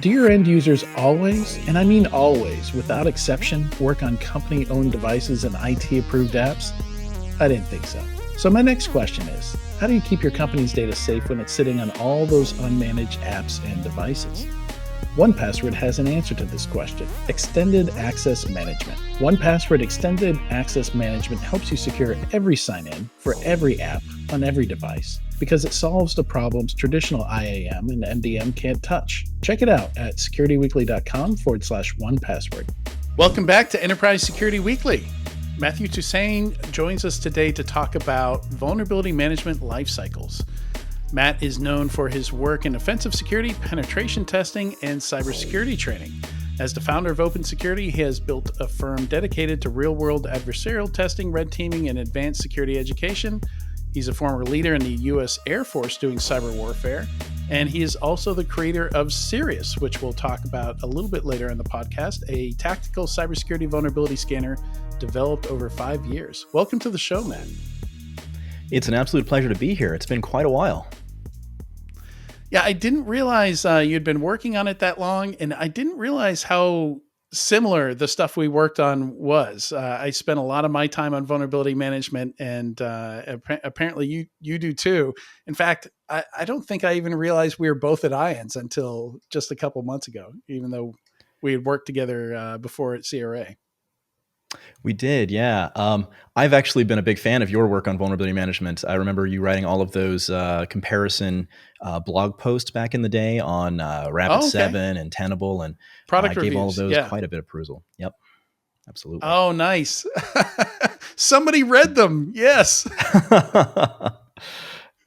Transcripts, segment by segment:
Do your end users always, and I mean always, without exception, work on company owned devices and IT approved apps? I didn't think so. So, my next question is, how do you keep your company's data safe when it's sitting on all those unmanaged apps and devices? 1Password has an answer to this question: Extended Access Management. 1Password Extended Access Management helps you secure every sign in for every app on every device because it solves the problems traditional IAM and MDM can't touch. Check it out at securityweekly.com/1password. Welcome back to Enterprise Security Weekly. Matthew Toussain joins us today to talk about vulnerability management lifecycles. Matt is known for his work in offensive security, penetration testing, and cybersecurity training. As the founder of Open Security, he has built a firm dedicated to real-world adversarial testing, red teaming, and advanced security education. He's a former leader in the U.S. Air Force doing cyber warfare, and he is also the creator of Sirius, which we'll talk about a little bit later in the podcast, a tactical cybersecurity vulnerability scanner developed over 5 years. Welcome to the show, Matt. It's an absolute pleasure to be here. It's been quite a while. Yeah, I didn't realize you'd been working on it that long, and I didn't realize how similar the stuff we worked on was. I spent a lot of my time on vulnerability management, and apparently you do too. In fact, I don't think I even realized we were both at IANS until just a couple months ago, even though we had worked together before at CRA. We did, yeah. I've actually been a big fan of your work on vulnerability management. I remember you writing all of those comparison blog posts back in the day on Rapid7 and Tenable, and product gave reviews, all of those quite a bit of perusal. Yep, absolutely. Oh, nice. Somebody read them. Yes.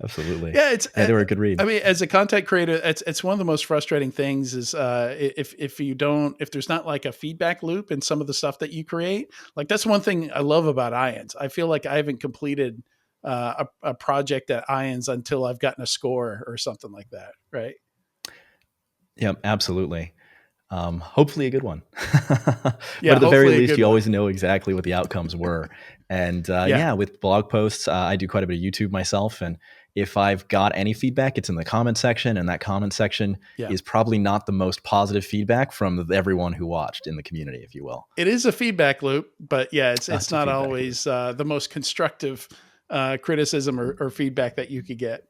Absolutely. Yeah, they were a good read. I mean, as a content creator, it's one of the most frustrating things is if there's not like a feedback loop in some of the stuff that you create. Like that's one thing I love about IANS. I feel like I haven't completed a project at IANS until I've gotten a score or something like that, right? Yeah, absolutely. Hopefully a good one. Yeah, but at the very least, you always know exactly what the outcomes were. And with blog posts, I do quite a bit of YouTube myself. And if I've got any feedback, it's in the comment section. And that comment section is probably not the most positive feedback from everyone who watched in the community, if you will. It is a feedback loop, but yeah, it's not always the most constructive criticism or feedback that you could get.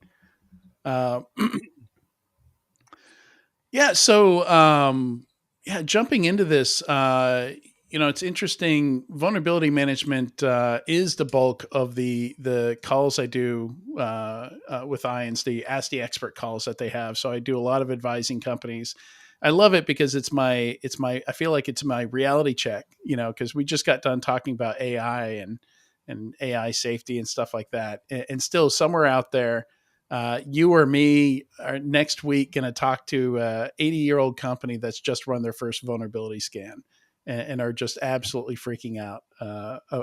Jumping into this, it's interesting. Vulnerability management is the bulk of the calls I do with IANS, the Ask the Expert calls that they have. So I do a lot of advising companies. I love it because I feel like it's my reality check, because we just got done talking about AI and AI safety and stuff like that. And still somewhere out there, you or me are next week going to talk to a 80-year-old company that's just run their first vulnerability scan and are just absolutely freaking out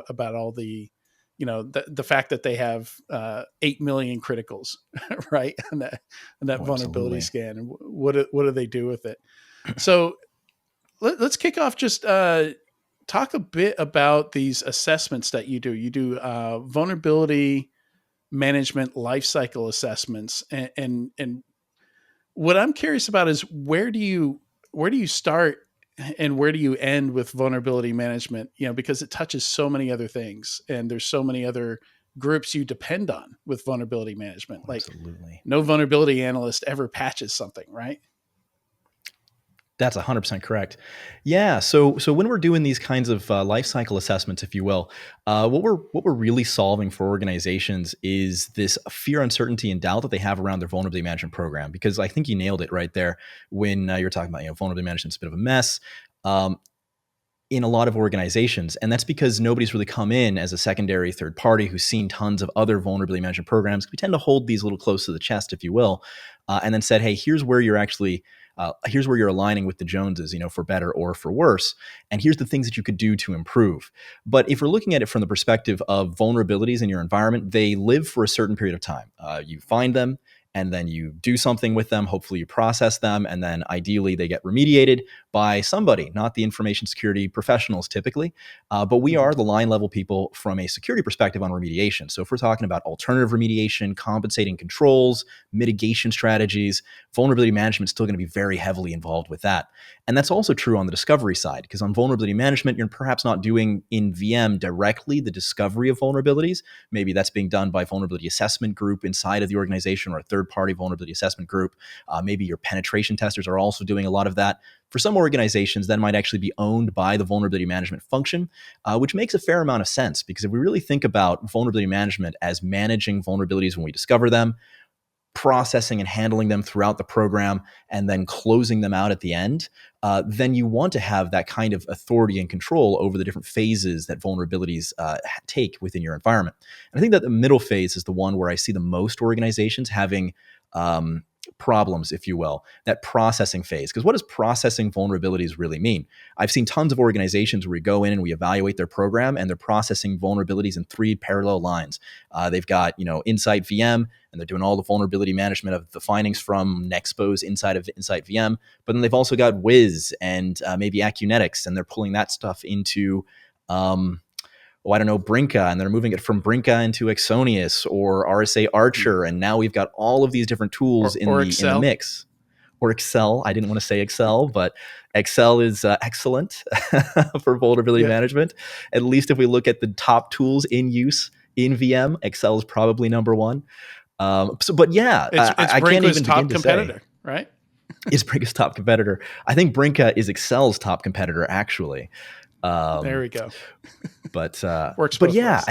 about all the fact that they have 8 million criticals, right? on that vulnerability scan. And what do they do with it? So let's kick off. Just talk a bit about these assessments that you do. You do vulnerability management lifecycle assessments, and what I'm curious about is where do you start and where do you end with vulnerability management? Because it touches so many other things, and there's so many other groups you depend on with vulnerability management. Absolutely. No vulnerability analyst ever patches something, right? That's 100% correct. Yeah. So when we're doing these kinds of life cycle assessments, if you will, what we're really solving for organizations is this fear, uncertainty, and doubt that they have around their vulnerability management program. Because I think you nailed it right there when you're talking about vulnerability management's a bit of a mess in a lot of organizations, and that's because nobody's really come in as a secondary third party who's seen tons of other vulnerability management programs. We tend to hold these a little close to the chest, if you will, and then said, hey, here's where you're actually. Here's where you're aligning with the Joneses, for better or for worse. And here's the things that you could do to improve. But if we're looking at it from the perspective of vulnerabilities in your environment, they live for a certain period of time. You find them and then you do something with them. Hopefully you process them, and then ideally they get remediated by somebody, not the information security professionals typically, but we Mhm. are the line level people from a security perspective on remediation. So if we're talking about alternative remediation, compensating controls, mitigation strategies, vulnerability management is still going to be very heavily involved with that. And that's also true on the discovery side, because on vulnerability management, you're perhaps not doing in VM directly the discovery of vulnerabilities. Maybe that's being done by vulnerability assessment group inside of the organization, or a third-party vulnerability assessment group. Maybe your penetration testers are also doing a lot of that. For some organizations, that might actually be owned by the vulnerability management function, which makes a fair amount of sense, because if we really think about vulnerability management as managing vulnerabilities when we discover them, processing and handling them throughout the program, and then closing them out at the end, then you want to have that kind of authority and control over the different phases that vulnerabilities take within your environment. And I think that the middle phase is the one where I see the most organizations having problems, if you will, that processing phase. Because what does processing vulnerabilities really mean? I've seen tons of organizations where we go in and we evaluate their program, and they're processing vulnerabilities in 3 parallel lines. They've got, Insight VM, and they're doing all the vulnerability management of the findings from Nexpose inside of Insight VM. But then they've also got Wiz and maybe Acunetics, and they're pulling that stuff into Brinca, and they're moving it from Brinca into Exonius or RSA Archer, and now we've got all of these different tools in Or the Excel. mix. Or Excel. I didn't want to say Excel, but Excel is excellent for vulnerability Yeah. management. At least if we look at the top tools in use in VM, Excel is probably number one. But yeah, It's I can't Brinca's even begin top to say competitor, right? is Brinca's top competitor. I think Brinca is Excel's top competitor, actually. There Um, we go. but Works but both yeah, ways.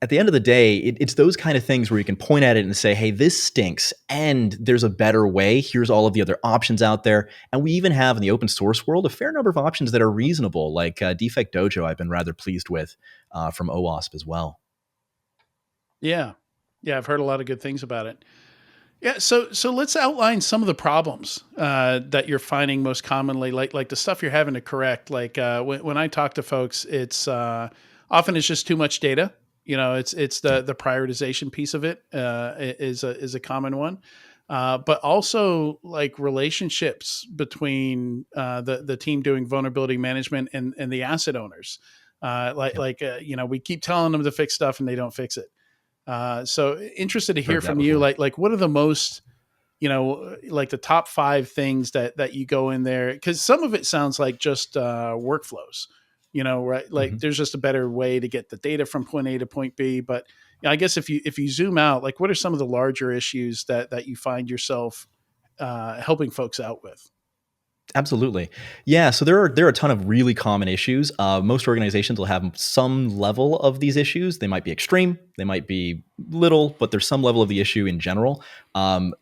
at the end of the day, it's those kind of things where you can point at it and say, hey, this stinks, and there's a better way. Here's all of the other options out there. And we even have in the open source world a fair number of options that are reasonable, like Defect Dojo. I've been rather pleased with from OWASP as well. Yeah. Yeah, I've heard a lot of good things about it. Yeah, so let's outline some of the problems that you're finding most commonly, like the stuff you're having to correct. Like when I talk to folks, it's often it's just too much data. It's Yeah. the prioritization piece of it is a common one, but also like relationships between the team doing vulnerability management and the asset owners. Yep. We keep telling them to fix stuff and they don't fix it. So interested to hear Heard that from you, before. like what are the most, like the top 5 things that you go in there? Because some of it sounds like just workflows, right? Like Mhm. there's just a better way to get the data from point A to point B. But I guess if you zoom out, like what are some of the larger issues that you find yourself helping folks out with? Absolutely. Yeah. So there are a ton of really common issues. Most organizations will have some level of these issues. They might be extreme, they might be little, but there's some level of the issue in general.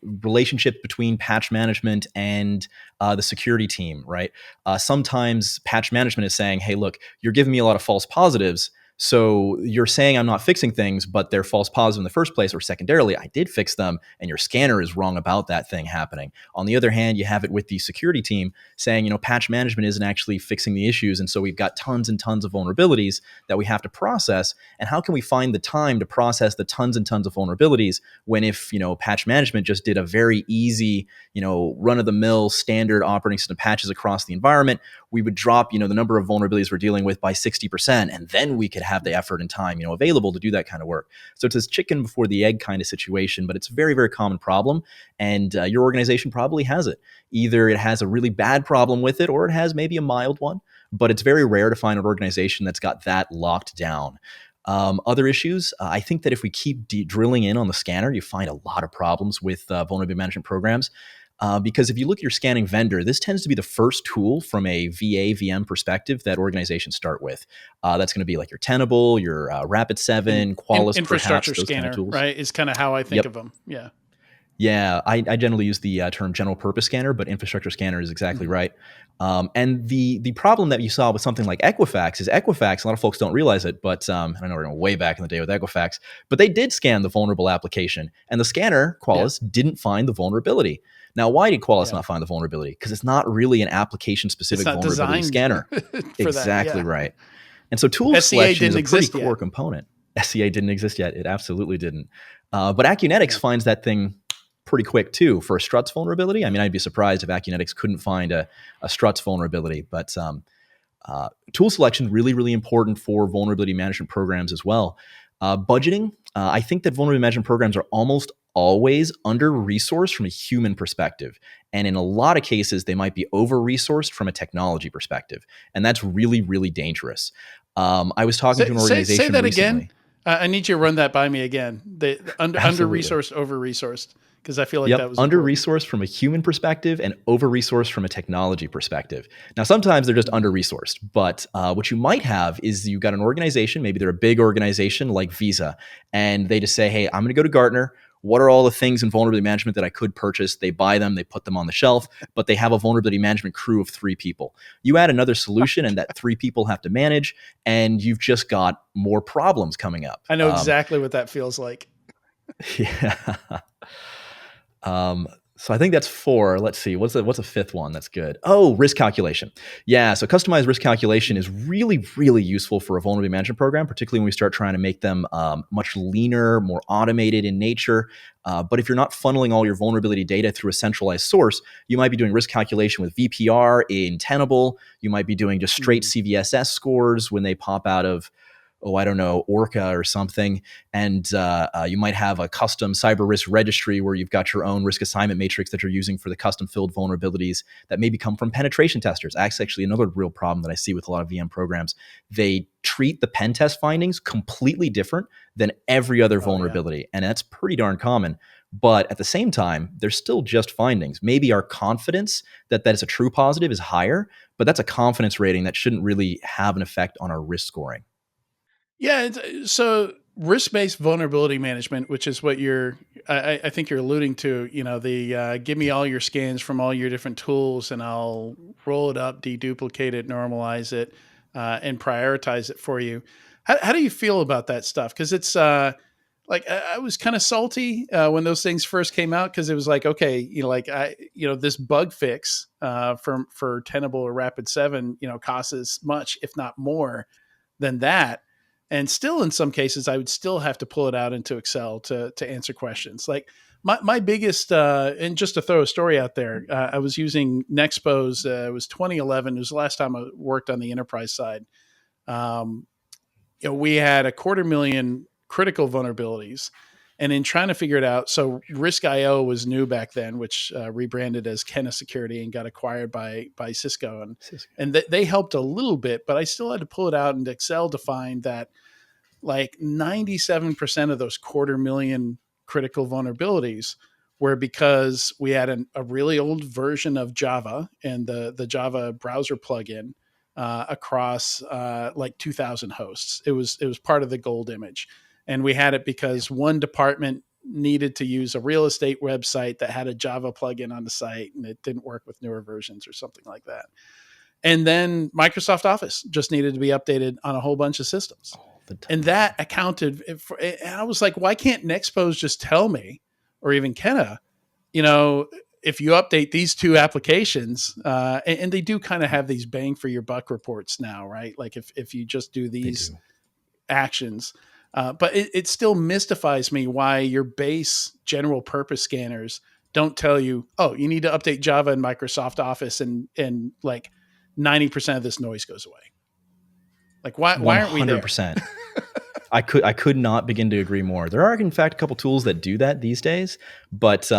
Relationship between patch management and the security team, right? Sometimes patch management is saying, hey, look, you're giving me a lot of false positives. So you're saying I'm not fixing things, but they're false positives in the first place, or secondarily, I did fix them, and your scanner is wrong about that thing happening. On the other hand, you have it with the security team saying, patch management isn't actually fixing the issues. And so we've got tons and tons of vulnerabilities that we have to process. And how can we find the time to process the tons and tons of vulnerabilities when if, patch management just did a very easy, run of the mill standard operating system patches across the environment, we would drop, the number of vulnerabilities we're dealing with by 60%. And then we could have the effort and time, available to do that kind of work. So it's this chicken before the egg kind of situation, but it's a very, very common problem. And your organization probably has it. Either it has a really bad problem with it, or it has maybe a mild one, but it's very rare to find an organization that's got that locked down. Other issues, I think that if we keep drilling in on the scanner, you find a lot of problems with vulnerability management programs. Because if you look at your scanning vendor, this tends to be the first tool from a VA VM perspective that organizations start with. That's going to be like your Tenable, your And Rapid7, Qualys, perhaps, infrastructure those kind of scanner, tools. right, is kind of how I think Yep. of them. Yeah. Yeah, I generally use the term general purpose scanner, but infrastructure scanner is exactly Mhm. right. And the problem that you saw with something like Equifax is Equifax. A lot of folks don't realize it, but I know we're going way back in the day with Equifax, but they did scan the vulnerable application, and the scanner Yeah. Qualys didn't find the vulnerability. Now, why did Qualys Yeah. not find the vulnerability? Because it's not really an application It's specific not vulnerability designed scanner. for that. Exactly Yeah. right. And so tool SCA selection is didn't a pretty exist core yet. component. SCA didn't exist yet. It absolutely didn't. But Acunetics Yeah. finds that thing pretty quick too for a struts vulnerability. I mean, I'd be surprised if Acunetics couldn't find a struts vulnerability, but tool selection really, really important for vulnerability management programs as well. Budgeting, I think that vulnerability management programs are almost always under-resourced from a human perspective. And in a lot of cases, they might be over-resourced from a technology perspective. And that's really, really dangerous. I was talking to an Say organization that again. recently. I need you to run that by me again. The under Absolutely. resourced, over resourced, because I feel like that Yep, was under important. resourced from a human perspective and over resourced from a technology perspective. Now, sometimes they're just Mm. under resourced, but what you might have is you've got an organization, maybe they're a big organization like Visa, and they just say, hey, I'm going to go to Gartner. What are all the things in vulnerability management that I could purchase? They buy them, they put them on the shelf, but they have a vulnerability management crew of 3 people. You add another solution, and that 3 people have to manage, and you've just got more problems coming up. I know exactly what that feels like. Yeah. So I think that's 4. Let's see. What's a fifth one that's good? Oh, risk calculation. Yeah. So customized risk calculation is really, really useful for a vulnerability management program, particularly when we start trying to make them much leaner, more automated in nature. But if you're not funneling all your vulnerability data through a centralized source, you might be doing risk calculation with VPR in Tenable. You might be doing just straight Mm. CVSS scores when they pop out of, oh, I don't know, Orca or something. And you might have a custom cyber risk registry where you've got your own risk assignment matrix that you're using for the custom filled vulnerabilities that maybe come from penetration testers. That's actually another real problem that I see with a lot of VM programs. They treat the pen test findings completely different than every other Oh yeah. vulnerability. And that's pretty darn common. But at the same time, they're still just findings. Maybe our confidence that it's a true positive is higher, but that's a confidence rating that shouldn't really have an effect on our risk scoring. Yeah. So risk-based vulnerability management, which is what I think you're alluding to, the give me all your scans from all your different tools and I'll roll it up, deduplicate it, normalize it, and prioritize it for you. How do you feel about that stuff? Because it's like I was kind of salty when those things first came out because it was like, okay, this bug fix for Tenable or Rapid 7, costs as much, if not more, than that. And still, in some cases, I would still have to pull it out into Excel to answer questions. Like my biggest, and just to throw a story out there, I was using Nexpose. It was 2011. It was the last time I worked on the enterprise side. Um, we had 250,000 critical vulnerabilities. And in trying to figure it out, so Risk.io was new back then, which rebranded as Kenna Security and got acquired by Cisco, and they helped a little bit, but I still had to pull it out into Excel to find that like 97% of those 250,000 critical vulnerabilities were because we had a really old version of Java and the Java browser plugin across like 2,000 hosts. It was part of the gold image, and we had it because one department needed to use a real estate website that had a Java plugin on the site, and it didn't work with newer versions or something like that. And then Microsoft Office just needed to be updated on a whole bunch of systems. All the And time. that accounted for, and I was like, why can't Nexpose just tell me, or even Kenna, you know, if you update these 2 applications, and they do kind of have these bang for your buck reports now, right? Like if you just do They these do. actions, but it still mystifies me why your base general purpose scanners don't tell you, oh, you need to update Java and Microsoft Office, and like 90% of this noise goes away. Like why aren't we there? 100%. I could not begin to agree more. There are in fact a couple tools that do that these days, but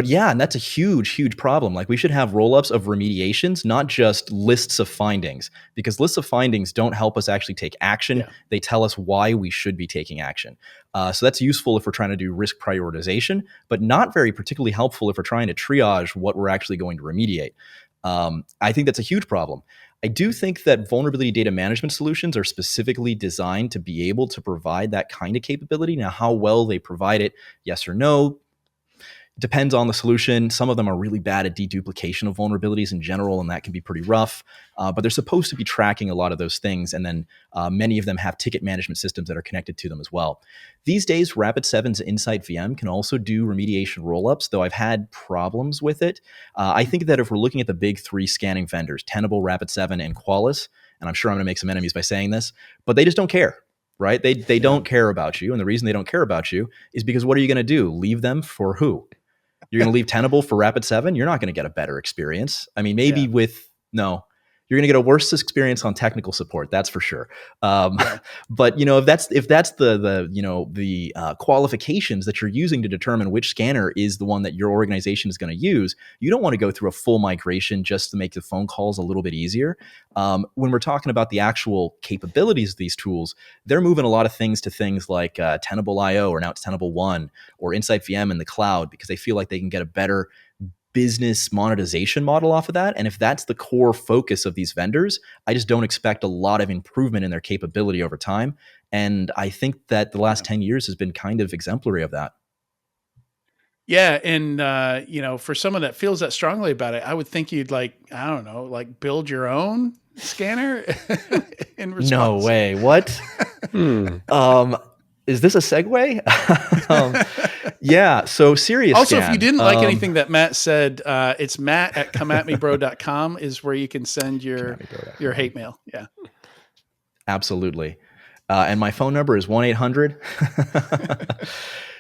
yeah, and that's a huge, huge problem. Like we should have roll-ups of remediations, not just lists of findings, because lists of findings don't help us actually take action. Yeah. They tell us why we should be taking action. So that's useful if we're trying to do risk prioritization, but not very particularly helpful if we're trying to triage what we're actually going to remediate. I think that's a huge problem. I do think that vulnerability data management solutions are specifically designed to be able to provide that kind of capability. Now, how well they provide it, yes or no, depends on the solution. Some of them are really bad at deduplication of vulnerabilities in general, and that can be pretty rough. But they're supposed to be tracking a lot of those things, and then many of them have ticket management systems that are connected to them as well. These days, Rapid7's Insight VM can also do remediation rollups, though I've had problems with it. I think that if we're looking at the big 3 scanning vendors, Tenable, Rapid7, and Qualys, and I'm sure I'm going to make some enemies by saying this, but they just don't care. Right? They Yeah. don't care about you. And the reason they don't care about you is because what are you going to do? Leave them for who? You're going to leave Tenable for Rapid7. You're not going to get a better experience. I mean, maybe Yeah. with no, you're going to get a worse experience on technical support. That's for sure. Yeah. But if that's the qualifications that you're using to determine which scanner is the one that your organization is going to use, you don't want to go through a full migration just to make the phone calls a little bit easier. When we're talking about the actual capabilities of these tools, they're moving a lot of things to things like Tenable.io, or now it's Tenable One, or Insight VM in the cloud, because they feel like they can get a better business monetization model off of that. And if that's the core focus of these vendors, I just don't expect a lot of improvement in their capability over time. And I think that the last Yeah. 10 years has been kind of exemplary of that. Yeah, and for someone that feels that strongly about it, I would think you'd like, I don't know, like build your own scanner in No response. way. What? Um, is this a segue? Yeah. So Serious Also, if you Scan. didn't like anything that Matt said, it's matt@comeatmebro.com is where you can send your hate mail. Yeah. Absolutely. And my phone number is 1-800.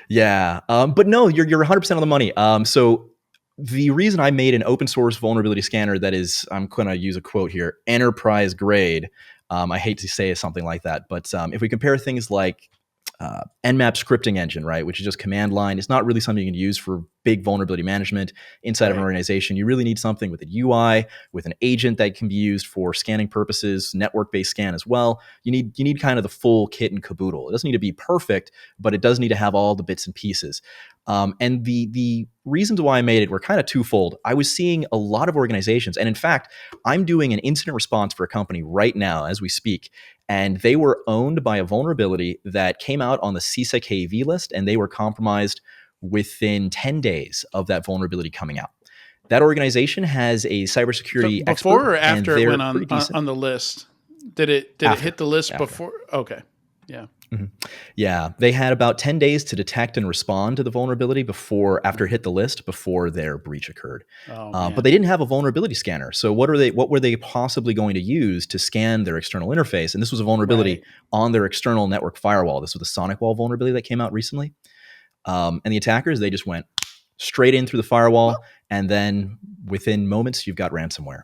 Yeah. But no, you're 100% on the money. So the reason I made an open source vulnerability scanner that is, I'm going to use a quote here, enterprise grade. I hate to say something like that, but if we compare things like Nmap scripting engine, right, which is just command line, it's not really something you can use for big vulnerability management inside of an Right. organization. You really need something with a UI, with an agent that can be used for scanning purposes, network-based scan as well. You need kind of the full kit and caboodle. It doesn't need to be perfect, but it does need to have all the bits and pieces. And the reasons why I made it were kind of twofold. I was seeing a lot of organizations, and in fact, I'm doing an incident response for a company right now as we speak, and they were owned by a vulnerability that came out on the CISA KV list, and they were compromised within 10 days of that vulnerability coming out. That organization has a So cybersecurity expert, before or and after it they're went pretty decent. on the list? Did it hit After, the list after. before? Okay. Yeah. Mhm. Yeah, they had about 10 days to detect and respond to the vulnerability after it hit the list, before their breach occurred. Oh But man. they didn't have a vulnerability scanner. So what were they possibly going to use to scan their external interface? And this was a vulnerability Right. on their external network firewall. This was the Sonic Wall vulnerability that came out recently. And the attackers, they just went straight in through the Well, firewall, and then within moments, you've got ransomware.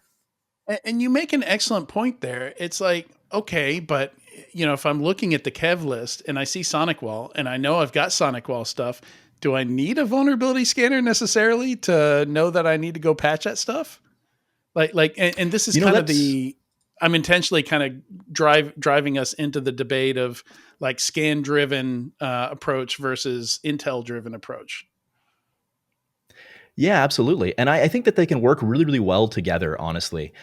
and you make an excellent point there. It's like, okay, but if I'm looking at the Kev list and I see Sonic Wall and I know I've got Sonic Wall stuff, do I need a vulnerability scanner necessarily to know that I need to go patch that stuff? And this is kind of That's I'm intentionally kind of driving us into the debate of like scan driven approach versus intel driven approach. Yeah, absolutely. And I think that they can work really, really well together, honestly.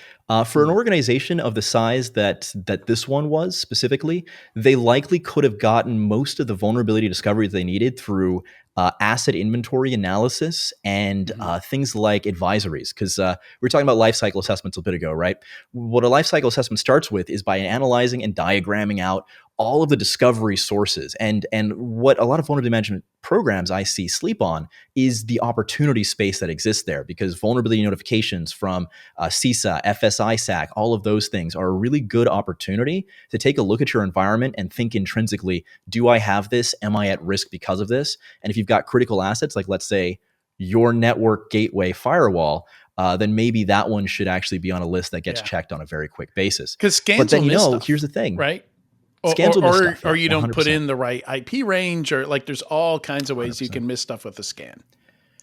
For an Mm. organization of the size that this one was specifically, they likely could have gotten most of the vulnerability discovery that they needed through asset inventory analysis and Mhm. things like advisories. Because we were talking about lifecycle assessments a bit ago, right? What a lifecycle assessment starts with is by analyzing and diagramming out all of the discovery sources. And what a lot of vulnerability management programs I see sleep on is the opportunity space that exists there, because vulnerability notifications from CISA, FSISAC, all of those things are a really good opportunity to take a look at your environment and think intrinsically, do I have this? Am I at risk because of this? And if you've got critical assets, like let's say your network gateway firewall, then maybe that one should actually be on a list that gets Yeah. checked on a very quick basis. Because But scans will then, miss here's stuff, the thing. right? Or, Scans will miss stuff. or Yeah, you don't put 100%. in the right IP range, or like there's all kinds of ways you 100%. can miss stuff with a scan.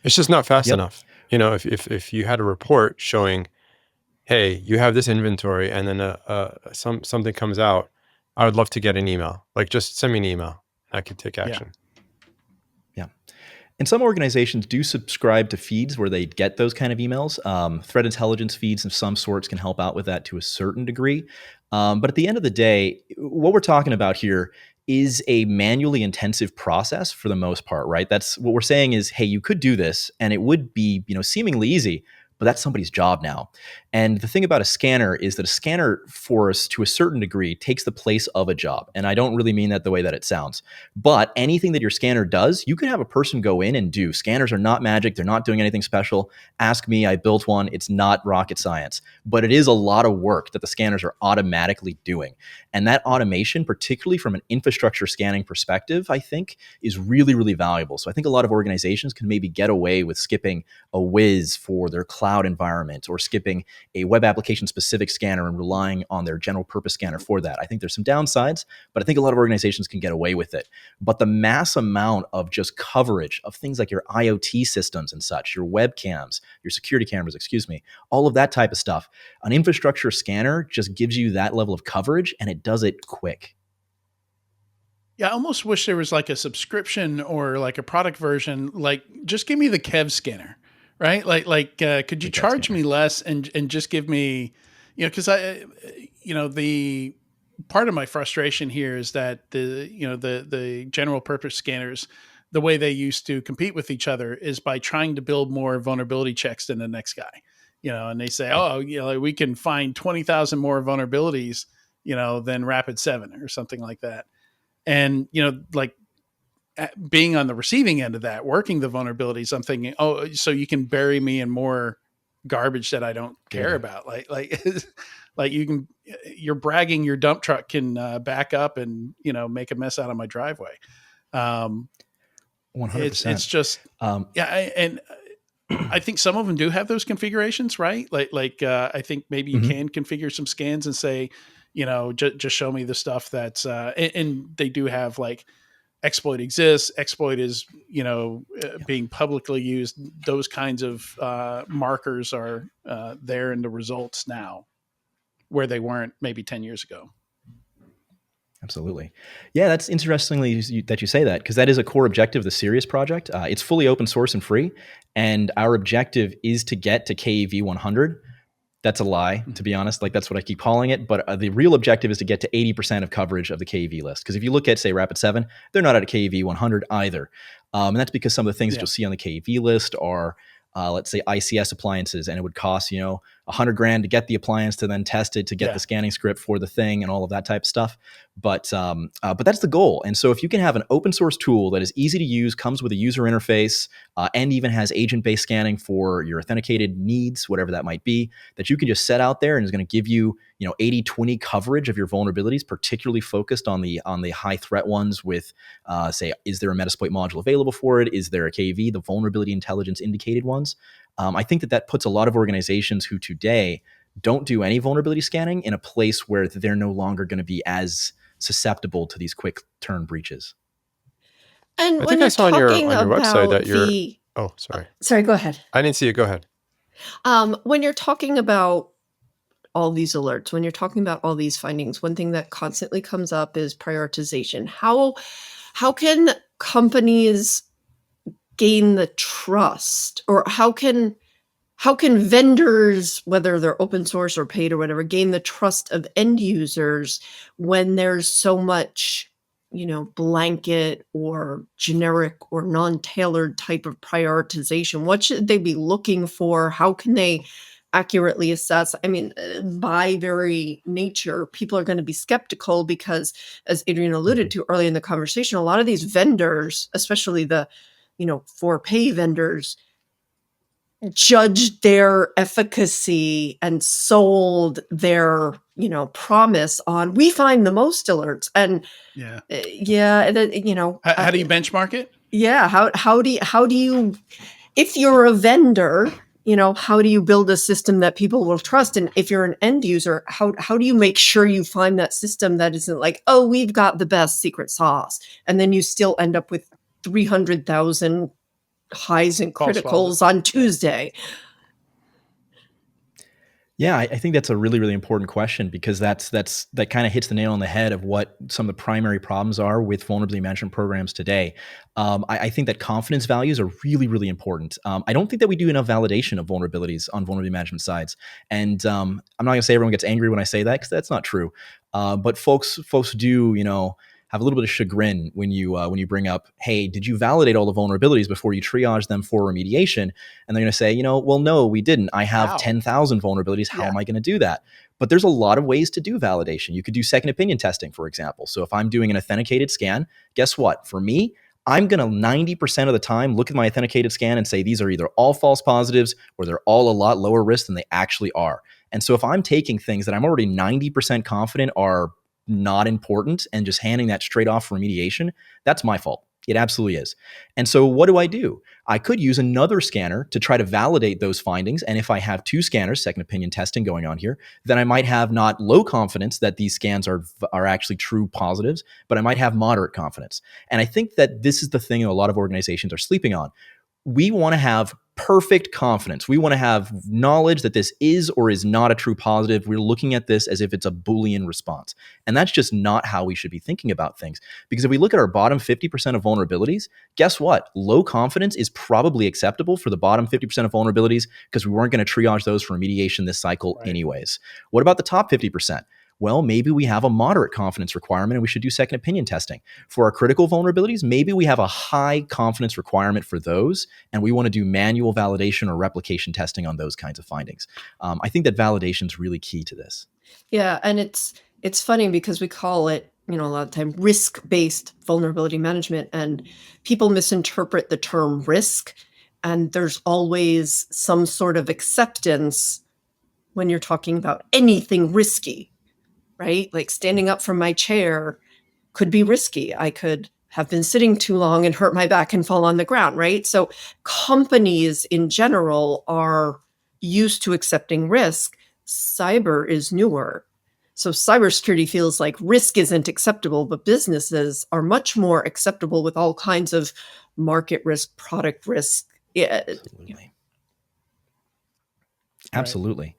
It's just not fast Yep. enough. If you had a report showing, hey, you have this inventory, and then something comes out, I would love to get an email. Like, just send me an email. I could take action. Yeah. And some organizations do subscribe to feeds where they get those kind of emails. Threat intelligence feeds of some sorts can help out with that to a certain degree. But at the end of the day, what we're talking about here is a manually intensive process for the most part, right? That's what we're saying is, hey, you could do this and it would be, seemingly easy, but that's somebody's job now. And the thing about a scanner is that a scanner, for us to a certain degree, takes the place of a job. And I don't really mean that the way that it sounds. But anything that your scanner does, you can have a person go in and do. Scanners are not magic. They're not doing anything special. Ask me, I built one. It's not rocket science. But it is a lot of work that the scanners are automatically doing. And that automation, particularly from an infrastructure scanning perspective, I think is really, really valuable. So I think a lot of organizations can maybe get away with skipping a whiz for their cloud environment, or skipping a web application specific scanner and relying on their general purpose scanner for that. I think there's some downsides, but I think a lot of organizations can get away with it. But the mass amount of just coverage of things like your IoT systems and such, your webcams, your security cameras, all of that type of stuff, an infrastructure scanner just gives you that level of coverage, and it does it quick. Yeah, I almost wish there was like a subscription or like a product version. Like, just give me the Kev scanner, right? Could you charge me less and just give me, because the part of my frustration here is that the general purpose scanners, the way they used to compete with each other is by trying to build more vulnerability checks than the next guy, and they say, we can find 20,000 more vulnerabilities, than Rapid7 or something like that. And, being on the receiving end of that, working the vulnerabilities, I'm thinking, so you can bury me in more garbage that I don't care about. Like you're bragging your dump truck can back up and, make a mess out of my driveway. 100%. It's just, and I think some of them do have those configurations, right? I think maybe you can configure some scans and say, just show me the stuff that's, and they do have like exploit exists. Exploit is, being publicly used. Those kinds of markers are there in the results now, where they weren't maybe 10 years ago. Absolutely. Yeah, that's interestingly that you say that, because that is a core objective of the Sirius project. It's fully open source and free, and our objective is to get to KEV 100. That's a lie, to be honest. Like, that's what I keep calling it. But the real objective is to get to 80% of coverage of the KEV list. Because if you look at, say, Rapid7, they're not at a KEV 100 either. And that's because some of the things that you'll see on the KEV list are, let's say, ICS appliances, and it would cost, $100,000 to get the appliance, to then test it, to get the scanning script for the thing, and all of that type of stuff. But that's the goal. And so if you can have an open source tool that is easy to use, comes with a user interface, and even has agent-based scanning for your authenticated needs, whatever that might be, that you can just set out there and is going to give you, 80-20 coverage of your vulnerabilities, particularly focused on the high threat ones with, say, is there a Metasploit module available for it? Is there a KV, the vulnerability intelligence indicated ones? I think that puts a lot of organizations who today don't do any vulnerability scanning in a place where they're no longer going to be as susceptible to these quick turn breaches. And I when think I you're saw on your talking website that about you're. the, Oh, sorry. sorry, go ahead. I didn't see it. Go ahead. When you're talking about all these alerts, when you're talking about all these findings, one thing that constantly comes up is prioritization. How can companies gain the trust, or how can vendors, whether they're open source or paid or whatever, gain the trust of end users when there's so much, blanket or generic or non-tailored type of prioritization? What should they be looking for? How can they accurately assess? I mean, by very nature, people are going to be skeptical because, as Adrian alluded to early in the conversation, a lot of these vendors, especially the, for pay vendors, judged their efficacy and sold their, promise on, we find the most alerts. And Yeah. And How do you benchmark it? Yeah. How do you, if you're a vendor, how do you build a system that people will trust? And if you're an end user, how do you make sure you find that system that isn't like, oh, we've got the best secret sauce, and then you still end up with 300,000 highs and criticals on Tuesday? Yeah, I think that's a really, really important question, because that kind of hits the nail on the head of what some of the primary problems are with vulnerability management programs today. I think that confidence values are really, really important. I don't think that we do enough validation of vulnerabilities on vulnerability management sides. And I'm not going to say everyone gets angry when I say that, because that's not true. But folks do, have a little bit of chagrin when you bring up, hey, did you validate all the vulnerabilities before you triage them for remediation? And they're going to say, well, no, we didn't. I have How? 10,000 vulnerabilities. How Yeah. am I going to do that? But there's a lot of ways to do validation. You could do second opinion testing, for example. So if I'm doing an authenticated scan, guess what? For me, I'm going to 90% of the time look at my authenticated scan and say these are either all false positives or they're all a lot lower risk than they actually are. And so if I'm taking things that I'm already 90% confident are not important and just handing that straight off for remediation, that's my fault. It absolutely is. And so what do? I could use another scanner to try to validate those findings. And if I have two scanners, second opinion testing going on here, then I might have not low confidence that these scans are actually true positives, but I might have moderate confidence. And I think that this is the thing that a lot of organizations are sleeping on. We want to have perfect confidence. We want to have knowledge that this is or is not a true positive. We're looking at this as if it's a Boolean response. And that's just not how we should be thinking about things. Because if we look at our bottom 50% of vulnerabilities, guess what? Low confidence is probably acceptable for the bottom 50% of vulnerabilities because we weren't going to triage those for remediation this cycle anyways. What about the top 50%? Well, maybe we have a moderate confidence requirement and we should do second opinion testing. For our critical vulnerabilities, maybe we have a high confidence requirement for those, and we want to do manual validation or replication testing on those kinds of findings. I think that validation is really key to this. Yeah, and it's funny because we call it, a lot of time risk-based vulnerability management, and people misinterpret the term risk, and there's always some sort of acceptance when you're talking about anything risky. Right? Like standing up from my chair could be risky. I could have been sitting too long and hurt my back and fall on the ground, right? So companies in general are used to accepting risk. Cyber is newer. So cybersecurity feels like risk isn't acceptable, but businesses are much more acceptable with all kinds of market risk, product risk. Yeah. Absolutely.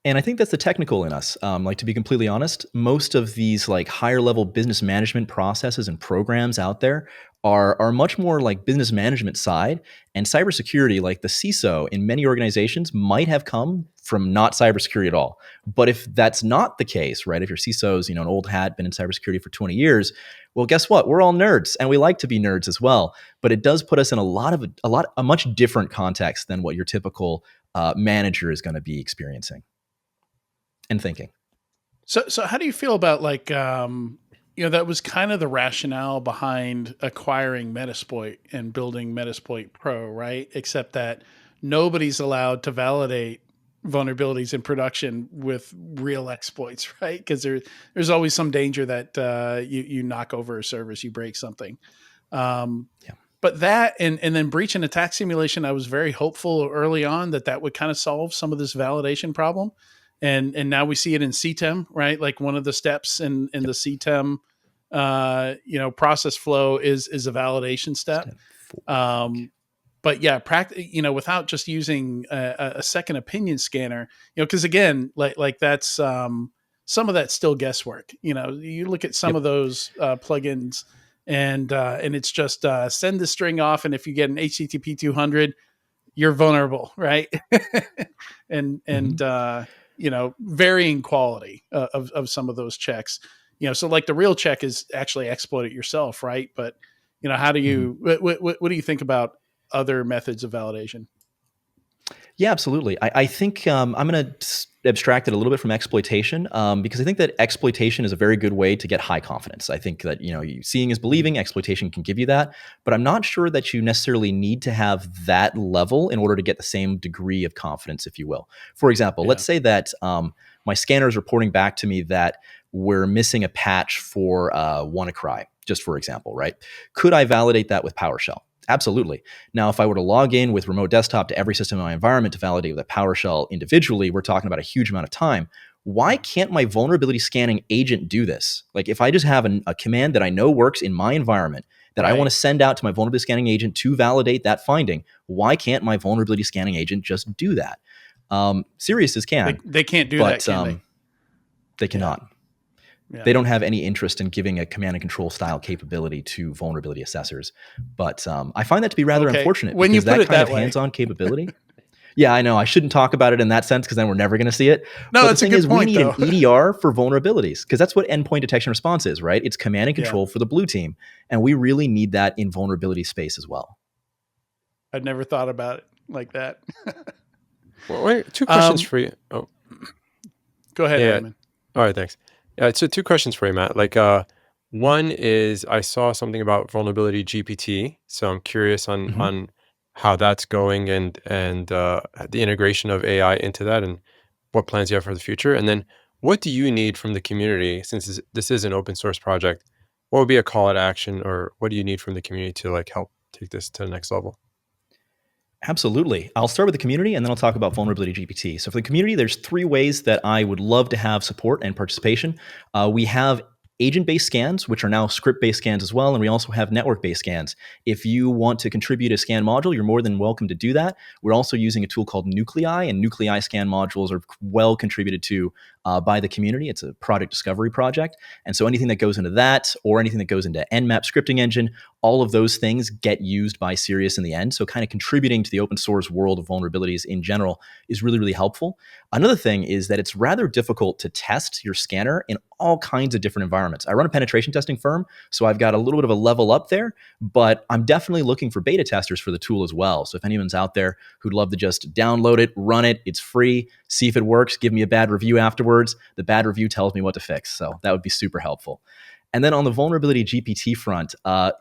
And I think that's the technical in us. To be completely honest, most of these higher level business management processes and programs out there are much more like business management side, and cybersecurity, like the CISO in many organizations, might have come from not cybersecurity at all. But if that's not the case, right? If your CISO's an old hat, been in cybersecurity for 20 years, well, guess what? We're all nerds, and we like to be nerds as well. But it does put us in a much different context than what your typical manager is going to be experiencing and thinking. So how do you feel about that was kind of the rationale behind acquiring Metasploit and building Metasploit Pro, right? Except that nobody's allowed to validate vulnerabilities in production with real exploits, right? Because there's always some danger that you knock over a service, you break something. But that and then breach and attack simulation, I was very hopeful early on that would kind of solve some of this validation problem. And now we see it in CTEM, right? Like one of the steps in the CTEM, process flow is a validation step. But yeah, without just using a second opinion scanner, because again, like that's some of that's still guesswork. You look at some of those plugins, and it's just send the string off, and if you get an HTTP 200, you're vulnerable, right? and varying quality of some of those checks. So like the real check is actually exploit it yourself, right? But how do you what do you think about other methods of validation? Yeah, absolutely. I think I'm going to abstract it a little bit from exploitation because I think that exploitation is a very good way to get high confidence. I think that, seeing is believing. Exploitation can give you that, but I'm not sure that you necessarily need to have that level in order to get the same degree of confidence, if you will. For example, let's say that my scanner is reporting back to me that we're missing a patch for WannaCry, just for example, right? Could I validate that with PowerShell? Absolutely. Now, if I were to log in with remote desktop to every system in my environment to validate with a PowerShell individually, we're talking about a huge amount of time. Why can't my vulnerability scanning agent do this? Like if I just have a command that I know works in my environment that I want to send out to my vulnerability scanning agent to validate that finding, why can't my vulnerability scanning agent just do that? Sirius's can. They can't do that, can they? They cannot. Yeah. They don't have any interest in giving a command and control style capability to vulnerability assessors. But I find that to be rather unfortunate when because you put that it kind that of way. Hands-on capability. Yeah, I know. I shouldn't talk about it in that sense because then we're never going to see it. No, But the that's a thing good is, we point, need though. an EDR for vulnerabilities because that's what endpoint detection response is, right? It's command and Yeah. control for the blue team. And we really need that in vulnerability space as well. I'd never thought about it like that. Well, wait, two questions Um, for you. Oh, Go ahead, yeah. Ayman. All right, thanks. So two questions for you, Matt. Like, one is I saw something about vulnerability GPT, so I'm curious on how that's going and the integration of AI into that, and what plans you have for the future. And then, what do you need from the community since this is an open source project? What would be a call to action, or what do you need from the community to like help take this to the next level? Absolutely. I'll start with the community and then I'll talk about vulnerability GPT. So for the community, there's 3 ways that I would love to have support and participation. We have agent-based scans, which are now script-based scans as well, and we also have network-based scans. If you want to contribute a scan module, you're more than welcome to do that. We're also using a tool called Nuclei, and Nuclei scan modules are well contributed to by the community. It's a product discovery project. And so anything that goes into that or anything that goes into Nmap scripting engine, all of those things get used by Sirius in the end. So kind of contributing to the open source world of vulnerabilities in general is really, really helpful. Another thing is that it's rather difficult to test your scanner in all kinds of different environments. I run a penetration testing firm, so I've got a little bit of a level up there, but I'm definitely looking for beta testers for the tool as well. So if anyone's out there who'd love to just download it, run it, it's free, see if it works, give me a bad review afterwards. The bad review tells me what to fix. So that would be super helpful. And then on the vulnerability GPT front,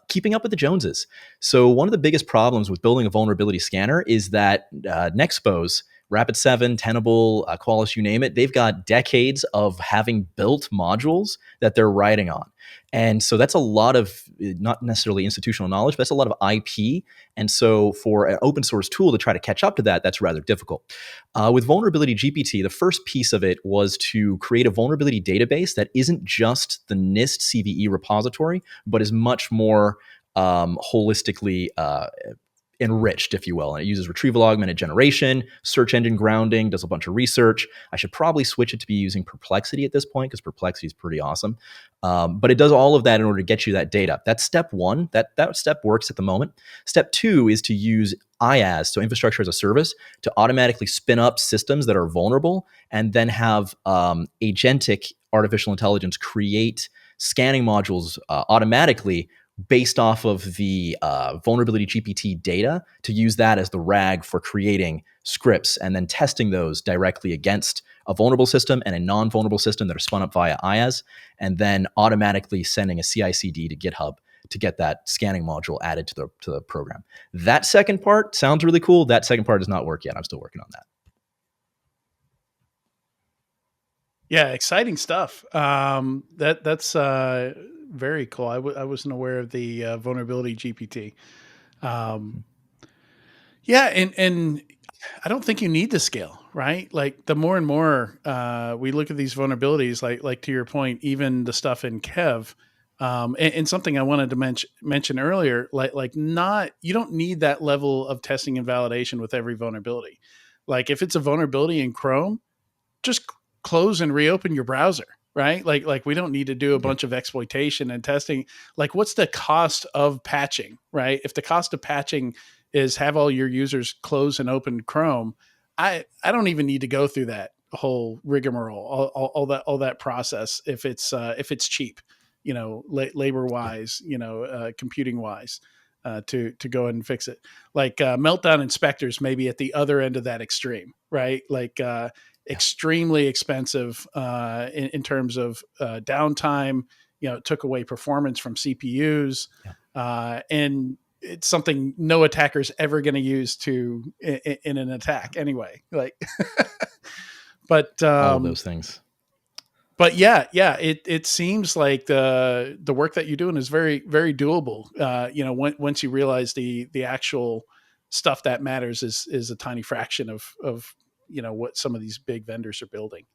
keeping up with the Joneses. So one of the biggest problems with building a vulnerability scanner is that Nexpose, Rapid7, Tenable, Qualys, you name it, they've got decades of having built modules that they're riding on. And so that's a lot of, not necessarily institutional knowledge, but that's a lot of IP. And so for an open source tool to try to catch up to that, that's rather difficult. With Vulnerability GPT, the first piece of it was to create a vulnerability database that isn't just the NIST CVE repository, but is much more holistically enriched, if you will. And it uses retrieval augmented generation, search engine grounding, does a bunch of research. I should probably switch it to be using Perplexity at this point because Perplexity is pretty awesome. But it does all of that in order to get you that data. That's step 1. That step works at the moment. Step 2 is to use IaaS, so infrastructure as a service, to automatically spin up systems that are vulnerable and then have agentic artificial intelligence create scanning modules automatically based off of the vulnerability GPT data to use that as the RAG for creating scripts and then testing those directly against a vulnerable system and a non-vulnerable system that are spun up via IaaS, and then automatically sending a CI/CD to GitHub to get that scanning module added to the program. That second part sounds really cool. That second part does not work yet. I'm still working on that. Yeah, exciting stuff. That's very cool. I wasn't aware of the vulnerability GPT. Yeah, and I don't think you need to scale, right? Like the more and more we look at these vulnerabilities, like to your point, even the stuff in Kev, and something I wanted to mention earlier, like not you don't need that level of testing and validation with every vulnerability. Like if it's a vulnerability in Chrome, just close and reopen your browser, right? Like we don't need to do a bunch of exploitation and testing. Like what's the cost of patching, right? If the cost of patching is have all your users close and open Chrome, I don't even need to go through that whole rigmarole, all that process if it's cheap, labor wise, computing wise. To go ahead and fix it, like meltdown inspectors, maybe at the other end of that extreme, right? Like extremely expensive in terms of downtime. It took away performance from CPUs, and it's something no attacker's ever going to use in an attack anyway. Like, but all of those things. But yeah, it seems like the work that you're doing is very, very doable. Once you realize the actual stuff that matters is a tiny fraction of what some of these big vendors are building.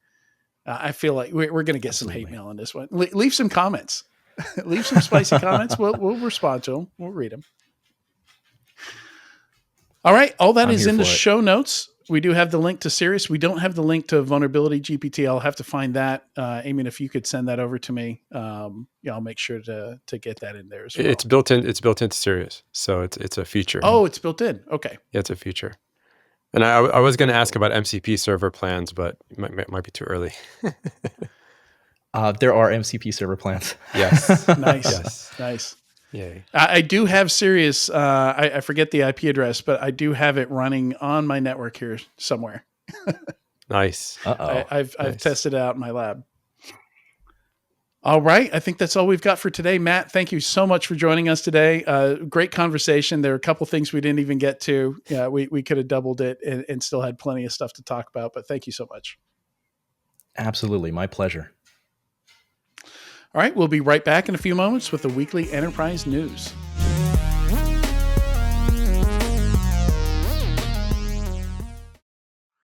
I feel like we're going to get some hate mail on this one. Leave some comments. Leave some spicy comments. We'll respond to them. We'll read them. All right. All that is in the show notes. We do have the link to Sirius. We don't have the link to Vulnerability GPT. I'll have to find that. Eamon, if you could send that over to me, I'll make sure to get that in there as well. It's built into Sirius, so it's a feature. Oh, it's built in. Okay. Yeah, it's a feature. And I was going to ask about MCP server plans, but it might be too early. There are MCP server plans. Yes. Nice. Yes. Nice. Yay. I do have Sirius. I forget the IP address, but I do have it running on my network here somewhere. Nice. I've Nice. tested it out in my lab. All right. I think that's all we've got for today. Matt, thank you so much for joining us today. Great conversation. There are a couple things we didn't even get to. We could have doubled it and still had plenty of stuff to talk about, but thank you so much. Absolutely. My pleasure. All right. We'll be right back in a few moments with the weekly enterprise news.